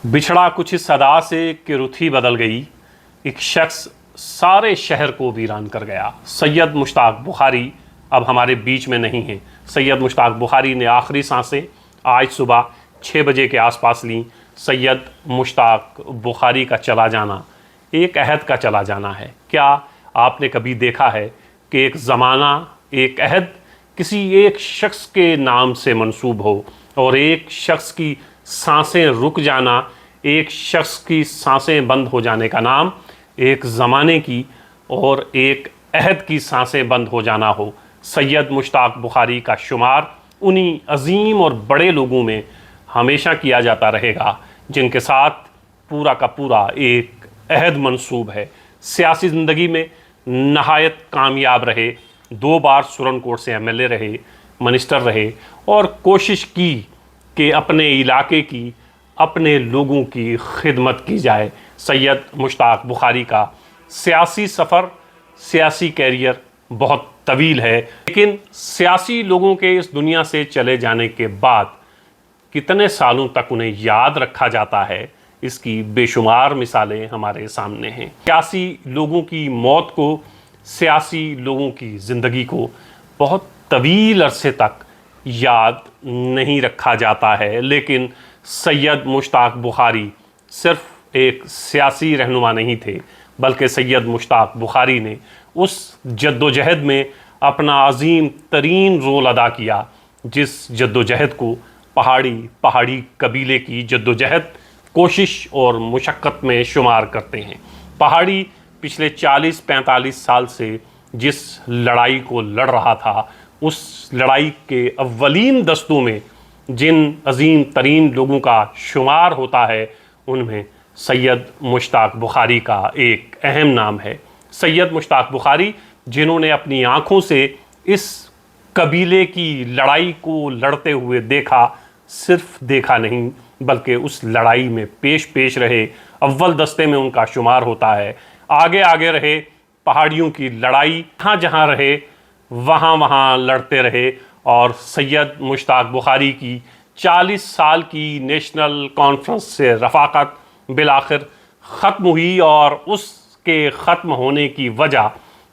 बिछड़ा कुछ इस सदा से कि रुत ही बदल गई, एक शख्स सारे शहर को वीरान कर गया। सैयद मुश्ताक बुखारी अब हमारे बीच में नहीं हैं। सैयद मुश्ताक बुखारी ने आखिरी सांसें आज सुबह 6 बजे के आसपास लीं। सैयद मुश्ताक बुखारी का चला जाना एक अहद का चला जाना है। क्या आपने कभी देखा है कि एक ज़माना, एक अहद किसी एक शख्स के नाम से मंसूब हो और एक शख्स की सांसें रुक जाना, एक शख्स की सांसें बंद हो जाने का नाम एक ज़माने की और एक अहद की सांसें बंद हो जाना हो। सैयद मुश्ताक बुखारी का शुमार उन्हीं अजीम और बड़े लोगों में हमेशा किया जाता रहेगा जिनके साथ पूरा का पूरा एक अहद मंसूब है। सियासी ज़िंदगी में नहायत कामयाब रहे, 2 बार सुरनकोट से MLA रहे, मिनिस्टर रहे और कोशिश की कि अपने इलाके की, अपने लोगों की खिदमत की जाए। सैयद मुश्ताक बुखारी का सियासी सफ़र, सियासी कैरियर बहुत तवील है, लेकिन सियासी लोगों के इस दुनिया से चले जाने के बाद कितने सालों तक उन्हें याद रखा जाता है, इसकी बेशुमार मिसालें हमारे सामने हैं। सियासी लोगों की मौत को, सियासी लोगों की ज़िंदगी को बहुत तवील अरसे तक याद नहीं रखा जाता है, लेकिन सैयद मुश्ताक बुखारी सिर्फ एक सियासी रहनुमा नहीं थे, बल्कि सैयद मुश्ताक बुखारी ने उस जद्दोजहद में अपना अजीम तरीन रोल अदा किया, जिस जद्दोजहद को पहाड़ी कबीले की जद्दोजहद, कोशिश और मुशक्क़त में शुमार करते हैं। पहाड़ी पिछले 40-45 साल से जिस लड़ाई को लड़ रहा था, उस लड़ाई के अव्वलीन दस्तों में जिन अजीम तरीन लोगों का शुमार होता है, उनमें सैयद मुश्ताक बुखारी का एक अहम नाम है। सैयद मुश्ताक बुखारी, जिन्होंने अपनी आँखों से इस कबीले की लड़ाई को लड़ते हुए देखा, सिर्फ देखा नहीं बल्कि उस लड़ाई में पेश रहे, अव्वल दस्ते में उनका शुमार होता है। आगे रहे, पहाड़ियों की लड़ाई जहाँ रहे वहाँ लड़ते रहे और सैयद मुश्ताक बुखारी की 40 साल की नेशनल कॉन्फ्रेंस से रफ़ाकत बिलाखिर ख़त्म हुई और उसके ख़त्म होने की वजह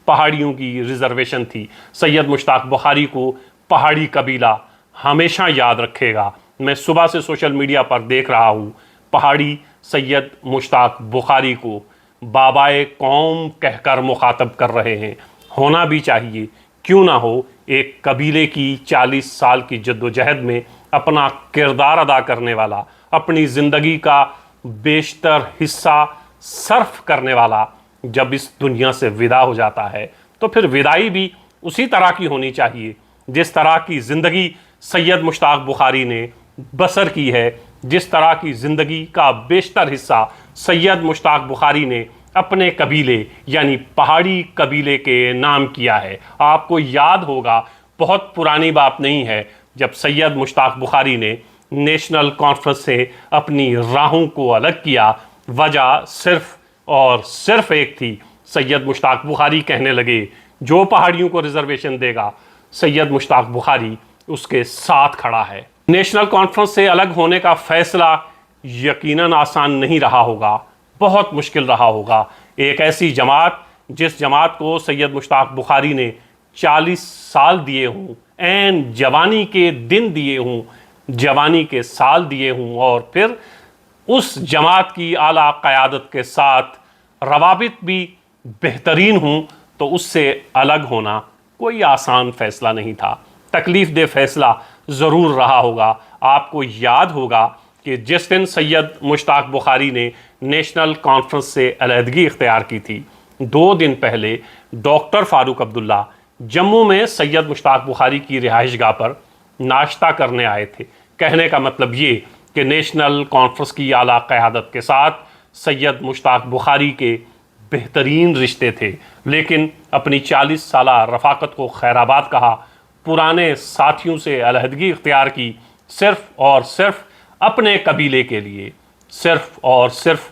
पहाड़ियों की रिज़र्वेशन थी। सैयद मुश्ताक बुखारी को पहाड़ी कबीला हमेशा याद रखेगा। मैं सुबह से सोशल मीडिया पर देख रहा हूँ, पहाड़ी सैयद मुश्ताक बुखारी को बाबाए कौम कहकर मुखातब कर रहे हैं। होना भी चाहिए, क्यों ना हो। एक कबीले की 40 साल की जद्दोजहद में अपना किरदार अदा करने वाला, अपनी ज़िंदगी का बेशतर हिस्सा सर्फ करने वाला जब इस दुनिया से विदा हो जाता है, तो फिर विदाई भी उसी तरह की होनी चाहिए जिस तरह की ज़िंदगी सैयद मुश्ताक बुखारी ने बसर की है, जिस तरह की ज़िंदगी का बेशतर हिस्सा सैयद मुश्ताक बुखारी ने अपने कबीले यानी पहाड़ी कबीले के नाम किया है। आपको याद होगा, बहुत पुरानी बात नहीं है, जब सैयद मुश्ताक बुखारी ने नेशनल कॉन्फ्रेंस से अपनी राहों को अलग किया, वजह सिर्फ और सिर्फ एक थी। सैयद मुश्ताक बुखारी कहने लगे, जो पहाड़ियों को रिजर्वेशन देगा, सैयद मुश्ताक बुखारी उसके साथ खड़ा है। नेशनल कॉन्फ्रेंस से अलग होने का फैसला यकीनन आसान नहीं रहा होगा, बहुत मुश्किल रहा होगा। एक ऐसी जमात, जिस जमात को सैयद मुश्ताक बुखारी ने 40 साल दिए हों, एन जवानी के दिन दिए हों, जवानी के साल दिए हों और फिर उस जमात की आला क़यादत के साथ रवाबित भी बेहतरीन हों, तो उससे अलग होना कोई आसान फ़ैसला नहीं था। तकलीफ़ दे फ़ैसला ज़रूर रहा होगा। आपको याद होगा कि जिस दिन सैयद मुश्ताक बुखारी ने नेशनल कॉन्फ्रेंस से अलहदगी इख्तियार की थी, 2 दिन पहले डॉक्टर फ़ारूक अब्दुल्ला जम्मू में सैयद मुश्ताक बुखारी की रिहाइशगाह पर नाश्ता करने आए थे। कहने का मतलब ये कि नेशनल कॉन्फ्रेंस की आला क़यादत के साथ सैयद मुश्ताक बुखारी के बेहतरीन रिश्ते थे, लेकिन अपनी 40 साला रफ़ाकत को खैराबाद कहा, पुराने साथियों से अलहदगी इख्तियार की, सिर्फ़ और सिर्फ अपने कबीले के लिए, सिर्फ़ और सिर्फ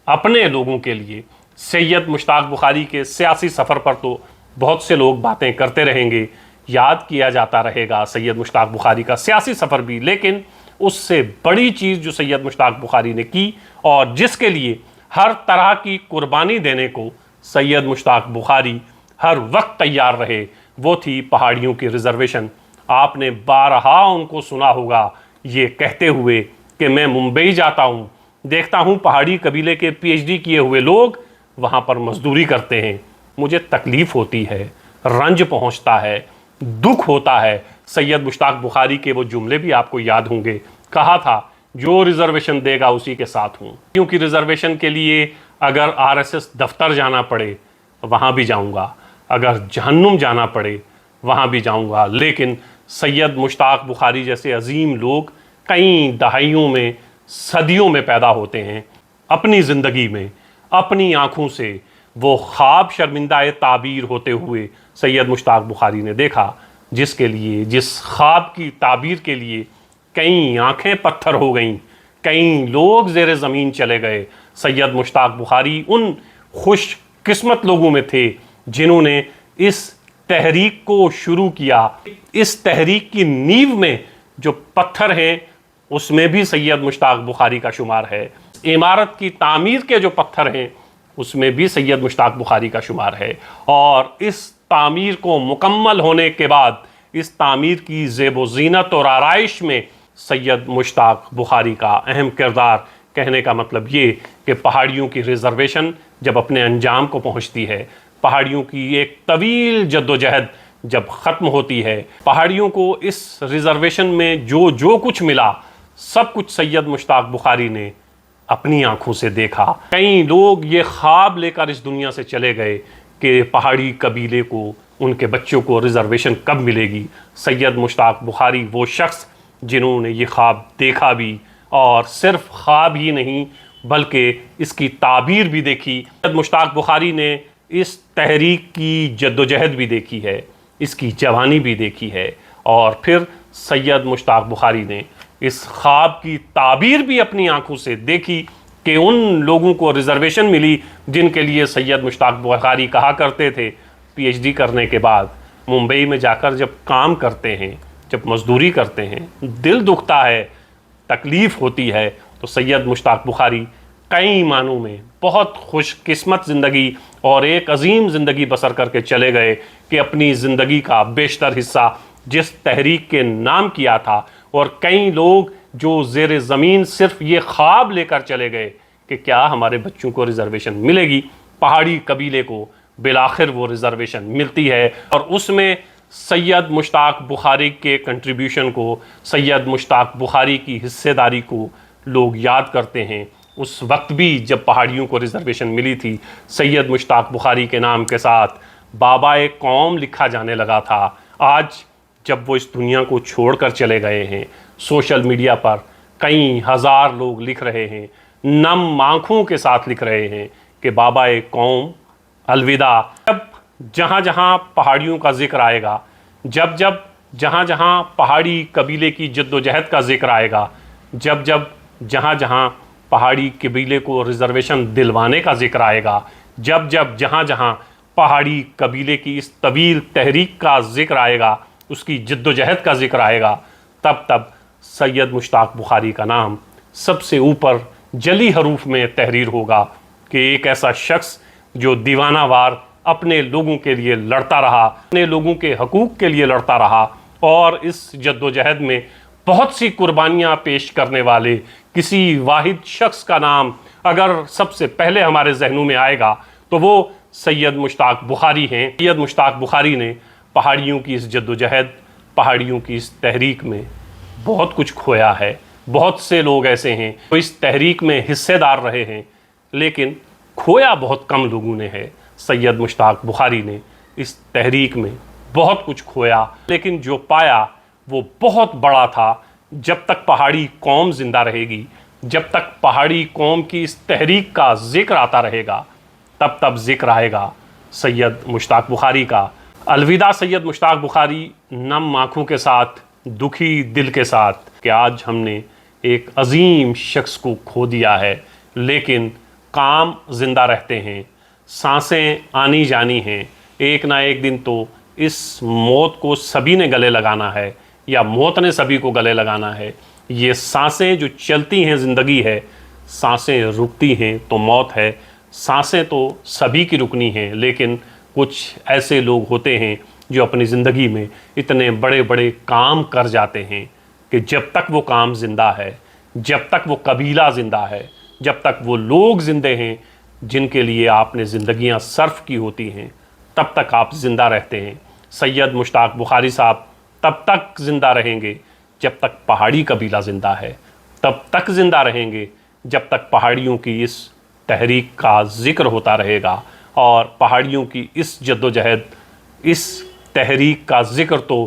अपने लोगों के लिए। सैयद मुश्ताक बुखारी के सियासी सफ़र पर तो बहुत से लोग बातें करते रहेंगे, याद किया जाता रहेगा सैयद मुश्ताक बुखारी का सियासी सफ़र भी, लेकिन उससे बड़ी चीज़ जो सैयद मुश्ताक बुखारी ने की और जिसके लिए हर तरह की कुर्बानी देने को सैयद मुश्ताक बुखारी हर वक्त तैयार रहे, वो थी पहाड़ियों की रिजर्वेशन। आपने बारहा उनको सुना होगा ये कहते हुए कि मैं मुंबई जाता हूँ, देखता हूँ पहाड़ी कबीले के पीएचडी किए हुए लोग वहाँ पर मजदूरी करते हैं, मुझे तकलीफ़ होती है, रंज पहुँचता है, दुख होता है। सैयद मुश्ताक बुखारी के वो जुमले भी आपको याद होंगे, कहा था जो रिजर्वेशन देगा उसी के साथ हूँ, क्योंकि रिजर्वेशन के लिए अगर आरएसएस दफ्तर जाना पड़े वहाँ भी जाऊँगा, अगर जहन्नुम जाना पड़े वहाँ भी जाऊँगा। लेकिन सैयद मुश्ताक बुखारी जैसे अजीम लोग कई दहाइयों में, सदियों में पैदा होते हैं। अपनी ज़िंदगी में अपनी आँखों से वो ख्वाब शर्मिंदा ताबीर होते हुए सैयद मुश्ताक बुखारी ने देखा, जिसके लिए, जिस ख्वाब की ताबीर के लिए कई आंखें पत्थर हो गईं, कई लोग ज़ेरे ज़मीन चले गए। सैयद मुश्ताक बुखारी उन खुश किस्मत लोगों में थे जिन्होंने इस तहरीक को शुरू किया। इस तहरीक की नींव में जो पत्थर हैं उसमें भी सैयद मुश्ताक बुखारी का शुमार है। इमारत की तामीर के जो पत्थर हैं उसमें भी सैयद मुश्ताक बुखारी का शुमार है। और इस तामीर को मुकम्मल होने के बाद इस तामीर की ज़ेब ज़ीनत और आराइश में सैयद मुश्ताक बुखारी का अहम किरदार। कहने का मतलब ये कि पहाड़ियों की रिजर्वेशन जब अपने अंजाम को पहुंचती है, पहाड़ियों की एक तवील जद्दोजहद जब ख़त्म होती है, पहाड़ियों को इस रिजर्वेशन में जो जो कुछ मिला सब कुछ सैयद मुश्ताक बुखारी ने अपनी आंखों से देखा। कई लोग ये ख्वाब लेकर इस दुनिया से चले गए कि पहाड़ी कबीले को, उनके बच्चों को रिजर्वेशन कब मिलेगी। सैयद मुश्ताक बुखारी वो शख्स जिन्होंने ये ख्वाब देखा भी, और सिर्फ ख्वाब ही नहीं बल्कि इसकी ताबीर भी देखी। सैयद मुश्ताक बुखारी ने इस तहरीक की जद्दोजहद भी देखी है, इसकी जवानी भी देखी है, और फिर सैयद मुश्ताक बुखारी ने इस ख्वाब की ताबीर भी अपनी आंखों से देखी कि उन लोगों को रिजर्वेशन मिली जिनके लिए सैयद मुश्ताक बुखारी कहा करते थे पीएचडी करने के बाद मुंबई में जाकर जब काम करते हैं, जब मजदूरी करते हैं, दिल दुखता है, तकलीफ़ होती है। तो सैयद मुश्ताक बुखारी कई मानों में बहुत खुशकिस्मत ज़िंदगी और एक अजीम ज़िंदगी बसर करके चले गए कि अपनी ज़िंदगी का बेशतर हिस्सा जिस तहरीक के नाम किया था, और कई लोग जो ज़ेरे ज़मीन सिर्फ ये ख्वाब लेकर चले गए कि क्या हमारे बच्चों को रिजर्वेशन मिलेगी। पहाड़ी कबीले को बिलाखिर वो रिजर्वेशन मिलती है, और उसमें सैयद मुश्ताक बुखारी के कंट्रीब्यूशन को, सैयद मुश्ताक बुखारी की हिस्सेदारी को लोग याद करते हैं। उस वक्त भी जब पहाड़ियों को रिजर्वेशन मिली थी, सैयद मुश्ताक बुखारी के नाम के साथ बाबाए कौम लिखा जाने लगा था। आज जब वो इस दुनिया को छोड़कर चले गए हैं, सोशल मीडिया पर कई हज़ार लोग लिख रहे हैं, नम आँखों के साथ लिख रहे हैं कि बाबाए कौम अलविदा। जब जहाँ जहाँ पहाड़ियों का जिक्र आएगा, जब जब जहाँ जहाँ पहाड़ी कबीले की जद्दोजहद का जिक्र आएगा, जब जब जहाँ जहाँ पहाड़ी कबीले को रिजर्वेशन दिलवाने का जिक्र आएगा, जब जब जहाँ जहाँ पहाड़ी कबीले की इस तवील तहरीक का जिक्र आएगा, उसकी जद्दोजहद का जिक्र आएगा, तब तब सैयद मुश्ताक बुखारी का नाम सबसे ऊपर जली हरूफ में तहरीर होगा कि एक ऐसा शख्स जो दीवानावार अपने लोगों के लिए लड़ता रहा, अपने लोगों के हकूक़ के लिए लड़ता रहा, और इस जद्दोजहद में बहुत सी कुर्बानियाँ पेश करने वाले किसी वाहिद शख्स का नाम अगर सबसे पहले हमारे जहनों में आएगा तो वो सैयद मुश्ताक बुखारी हैं। सैयद मुश्ताक बुखारी ने पहाड़ियों की इस जद्दोजहद, पहाड़ियों की इस तहरीक में बहुत कुछ खोया है। बहुत से लोग ऐसे हैं जो इस तहरीक में हिस्सेदार रहे हैं, लेकिन खोया बहुत कम लोगों ने है। सैयद मुश्ताक बुखारी ने इस तहरीक में बहुत कुछ खोया, लेकिन जो पाया वो बहुत बड़ा था। जब तक पहाड़ी कौम ज़िंदा रहेगी, जब तक पहाड़ी कौम की इस तहरीक का जिक्र आता रहेगा, तब तब जिक्र आएगा सैयद मुश्ताक बुखारी का। अलविदा सैयद मुश्ताक बुखारी, नम आँखों के साथ, दुखी दिल के साथ कि आज हमने एक अजीम शख्स को खो दिया है, लेकिन काम ज़िंदा रहते हैं, सांसें आनी जानी हैं। एक ना एक दिन तो इस मौत को सभी ने गले लगाना है, या मौत ने सभी को गले लगाना है। ये सांसें जो चलती हैं ज़िंदगी है, सांसें रुकती हैं तो मौत है। सांसें तो सभी की रुकनी हैं, लेकिन कुछ ऐसे लोग होते हैं जो अपनी ज़िंदगी में इतने बड़े बड़े काम कर जाते हैं कि जब तक वो काम ज़िंदा है, जब तक वो कबीला ज़िंदा है, जब तक वो लोग ज़िंदे हैं जिनके लिए आपने ज़िंदगियां सर्फ की होती हैं, तब तक आप ज़िंदा रहते हैं। सैयद मुश्ताक बुखारी साहब तब तक ज़िंदा रहेंगे जब तक पहाड़ी कबीला ज़िंदा है, तब तक ज़िंदा रहेंगे जब तक पहाड़ियों की इस तहरीक का ज़िक्र होता रहेगा। और पहाड़ियों की इस जद्दोजहद, इस तहरीक का ज़िक्र तो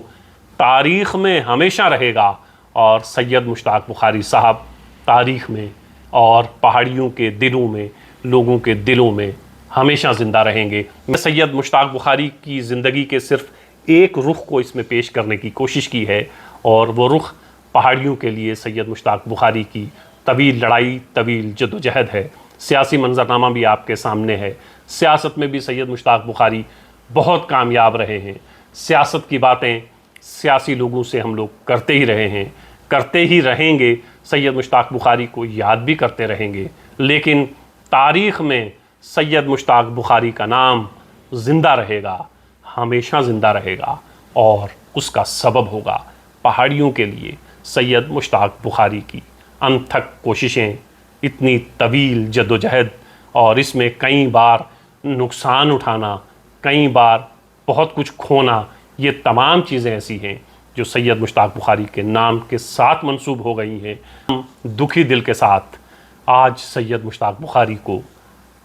तारीख़ में हमेशा रहेगा। और सैयद मुश्ताक बुखारी साहब तारीख़ में और पहाड़ियों के दिलों में, लोगों के दिलों में हमेशा ज़िंदा रहेंगे। मैं सैयद मुश्ताक बुखारी की ज़िंदगी के सिर्फ़ एक रुख को इसमें पेश करने की कोशिश की है, और वो रुख पहाड़ियों के लिए सैयद मुश्ताक बुखारी की तवील लड़ाई, तवील जद्दोजहद है। सियासी मंजरनामा भी आपके सामने है। सियासत में भी सैयद मुश्ताक बुखारी बहुत कामयाब रहे हैं। सियासत की बातें सियासी लोगों से हम लोग करते ही रहे हैं, करते ही रहेंगे। सैयद मुश्ताक बुखारी को याद भी करते रहेंगे, लेकिन तारीख़ में सैयद मुश्ताक बुखारी का नाम ज़िंदा रहेगा, हमेशा ज़िंदा रहेगा। और उसका सबब होगा पहाड़ियों के लिए सैयद मुश्ताक बुखारी की अनथक कोशिशें, इतनी तवील जद्दोजहद, और इसमें कई बार नुकसान उठाना, कई बार बहुत कुछ खोना। ये तमाम चीज़ें ऐसी हैं जो सैयद मुश्ताक बुखारी के नाम के साथ मंसूब हो गई हैं। हम दुखी दिल के साथ आज सैयद मुश्ताक बुखारी को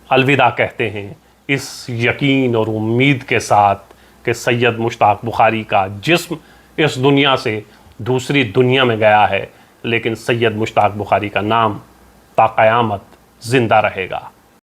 अलविदा कहते हैं, इस यकीन और उम्मीद के साथ कि सैयद मुश्ताक बुखारी का जिस्म इस दुनिया से दूसरी दुनिया में गया है, लेकिन सैयद मुश्ताक बुखारी का नाम ता क़यामत ज़िंदा रहेगा।